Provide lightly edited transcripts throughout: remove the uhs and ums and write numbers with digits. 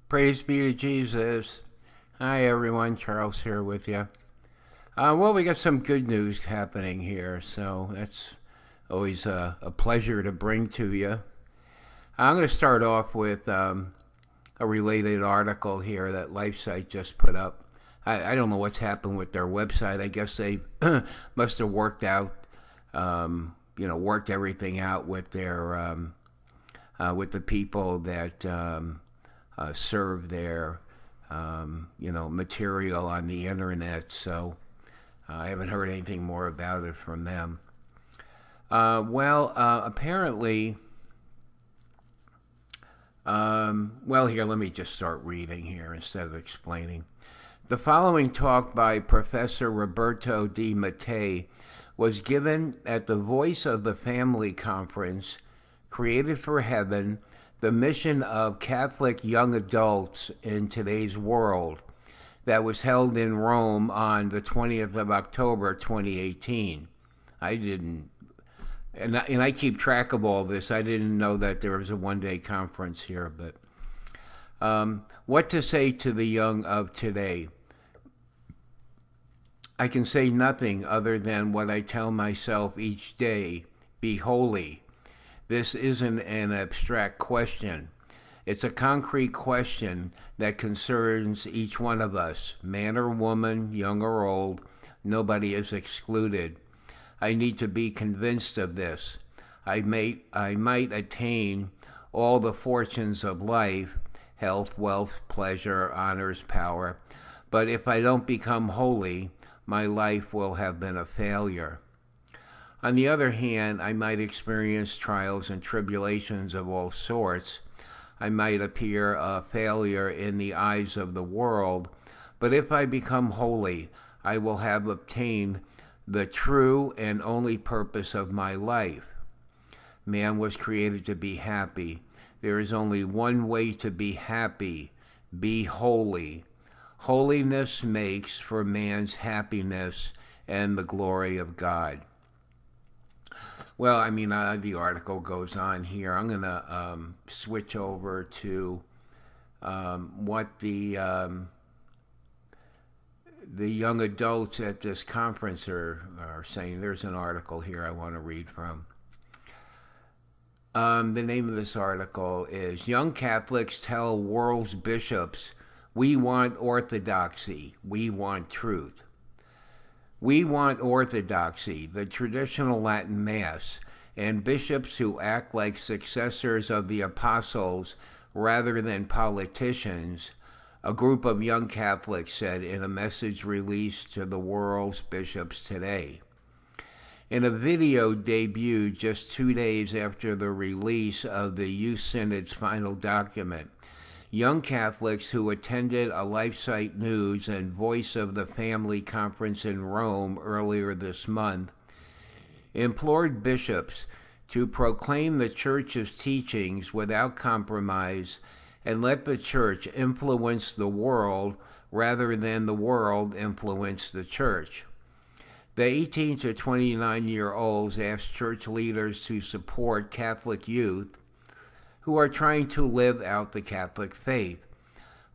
Praise be to Jesus. Hi, everyone. Charles here with you. Well, we got some good news happening here, so that's always a pleasure to bring to you. I'm going to start off with a related article here that LifeSite just put up. I don't know what's happened with their website. I guess they must have worked everything out with their with the people that serve their material on the internet. So I haven't heard anything more about it from them. Apparently, here, let me just start reading here instead of explaining. The following talk by Professor Roberto Di Mattei was given at the Voice of the Family Conference, Created for Heaven, the mission of Catholic young adults in today's world, that was held in Rome on the 20th of October, 2018. I keep track of all this. I didn't know that there was a one-day conference here, but what to say to the young of today? I can say nothing other than what I tell myself each day: be holy. This isn't an abstract question. It's a concrete question that concerns each one of us, man or woman, young or old. Nobody is excluded. I need to be convinced of this. I might attain all the fortunes of life, health, wealth, pleasure, honors, power, but if I don't become holy, my life will have been a failure. On the other hand, I might experience trials and tribulations of all sorts. I might appear a failure in the eyes of the world, but if I become holy, I will have obtained the true and only purpose of my life. Man was created to be happy. There is only one way to be happy: be holy. Holiness makes for man's happiness and the glory of God. Well, the article goes on here. I'm going to switch over to what the young adults at this conference are saying. There's an article here I want to read from. The name of this article is Young Catholics Tell World's Bishops, We Want Orthodoxy, We Want Truth. We want orthodoxy, the traditional Latin Mass, and bishops who act like successors of the apostles rather than politicians, a group of young Catholics said in a message released to the world's bishops today. In a video debuted just 2 days after the release of the Youth Synod's final document, young Catholics who attended a LifeSite News and Voice of the Family conference in Rome earlier this month implored bishops to proclaim the Church's teachings without compromise and let the Church influence the world rather than the world influence the Church. The 18 to 29-year-olds asked church leaders to support Catholic youth who are trying to live out the Catholic faith.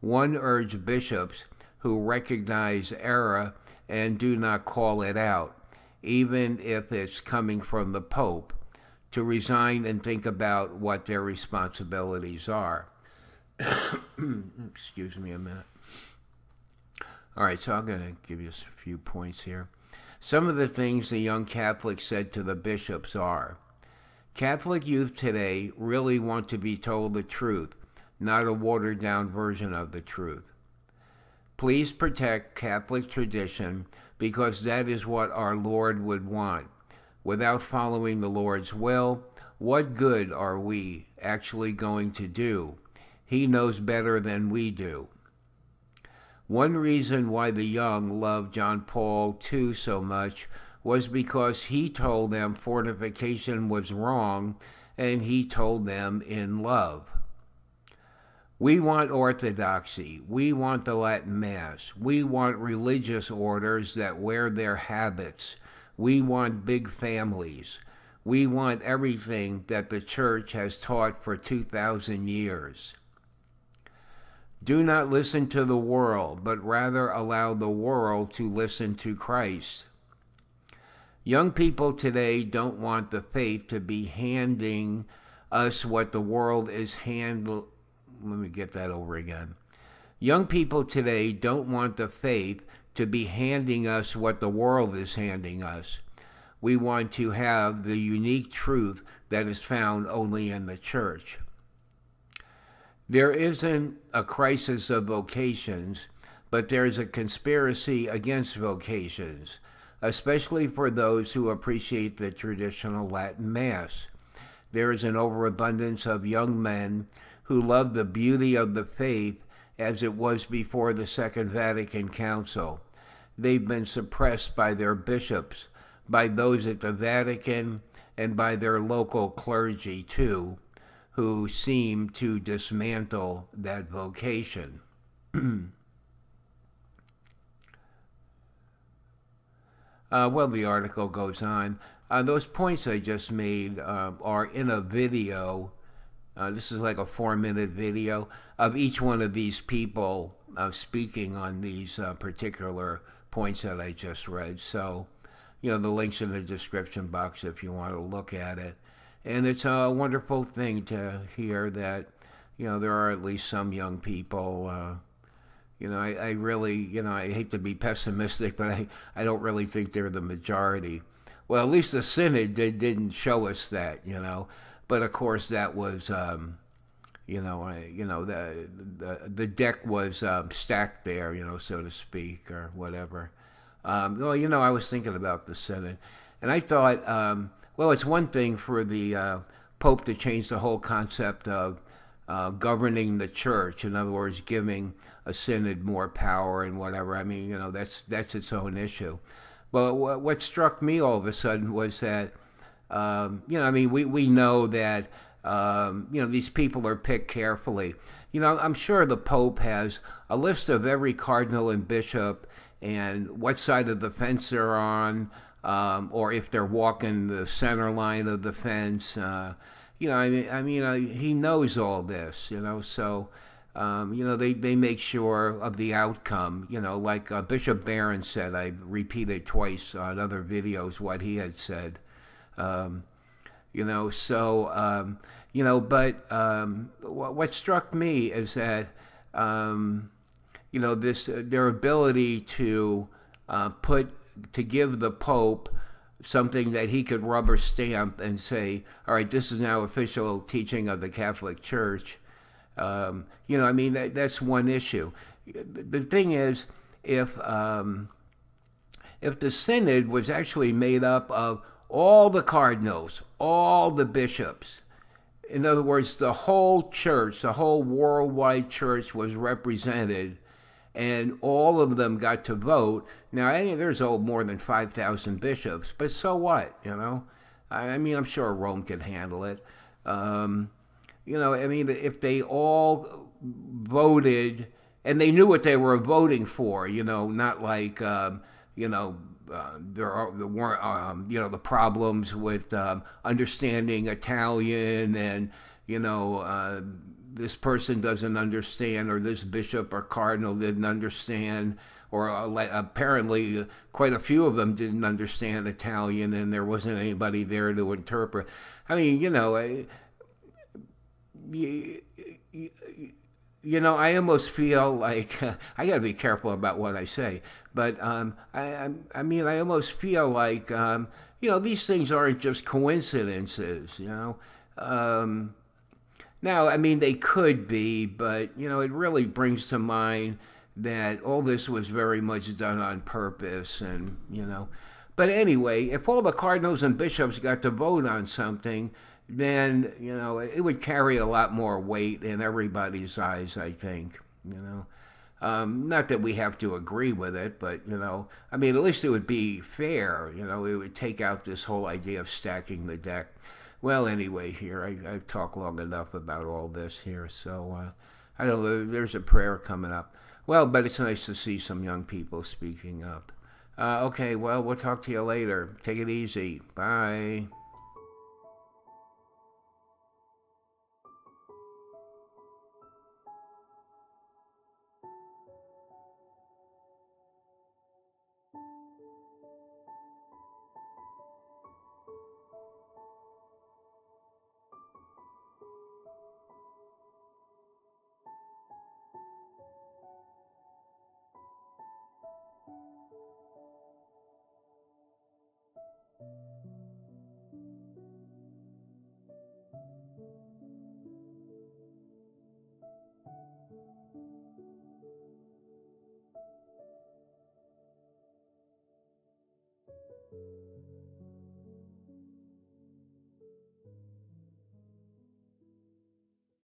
One urged bishops who recognize error and do not call it out, even if it's coming from the Pope, to resign and think about what their responsibilities are. Excuse me a minute. All right, so I'm going to give you a few points here. Some of the things the young Catholics said to the bishops are: Catholic youth today really want to be told the truth, not a watered-down version of the truth. Please protect Catholic tradition because that is what our Lord would want. Without following the Lord's will, what good are we actually going to do? He knows better than we do. One reason why the young loved John Paul II so much was because he told them fortification was wrong, and he told them in love. We want orthodoxy. We want the Latin Mass. We want religious orders that wear their habits. We want big families. We want everything that the Church has taught for 2,000 years. Do not listen to the world, but rather allow the world to listen to Christ. Young people today don't want the faith to be handing us what the world is handling. Let me get that over again. Young people today don't want the faith to be handing us what the world is handing us. We want to have the unique truth that is found only in the church. There isn't a crisis of vocations, but there's a conspiracy against vocations, especially for those who appreciate the traditional Latin Mass. There is an overabundance of young men who love the beauty of the faith as it was before the Second Vatican Council. They've been suppressed by their bishops, by those at the Vatican, and by their local clergy too, who seem to dismantle that vocation. Well, the article goes on. Those points I just made are in a video. This is like a 4-minute video of each one of these people speaking on these particular points that I just read. So, the link's in the description box if you want to look at it. And it's a wonderful thing to hear that, there are at least some young people. I really, I hate to be pessimistic, but I don't really think they're the majority. Well, at least the Synod didn't show us that, But of course, that was, the deck was stacked there, so to speak, or whatever. I was thinking about the Synod, and I thought, well, it's one thing for the Pope to change the whole concept of governing the church. In other words, giving a Synod more power and whatever. I mean, that's its own issue. But what struck me all of a sudden was that, we know that, these people are picked carefully. I'm sure the Pope has a list of every cardinal and bishop and what side of the fence they're on, or if they're walking the center line of the fence. He knows all this, so, they make sure of the outcome, like Bishop Barron said. I repeated twice on other videos what he had said. What struck me is that, their ability to give the Pope something that he could rubber stamp and say, all right, this is now official teaching of the Catholic Church. That's one issue. The thing is, if the Synod was actually made up of all the cardinals, all the bishops, in other words, the whole church, the whole worldwide church was represented, and all of them got to vote. Now, there's more than 5,000 bishops, but so what, I'm sure Rome could handle it. If they all voted, and they knew what they were voting for, not like, there weren't, the problems with understanding Italian, and, this person doesn't understand, or this bishop or cardinal didn't understand, or apparently quite a few of them didn't understand Italian, and there wasn't anybody there to interpret. I almost feel like I got to be careful about what I say, but I almost feel like these things aren't just coincidences, Now, they could be, but, it really brings to mind that all this was very much done on purpose, and, But anyway, if all the cardinals and bishops got to vote on something, then, it would carry a lot more weight in everybody's eyes, I think, Not that we have to agree with it, but, at least it would be fair, it would take out this whole idea of stacking the deck. Well, anyway, here, I've talked long enough about all this here, so I don't know, there's a prayer coming up. Well, but it's nice to see some young people speaking up. Okay, well, we'll talk to you later. Take it easy. Bye.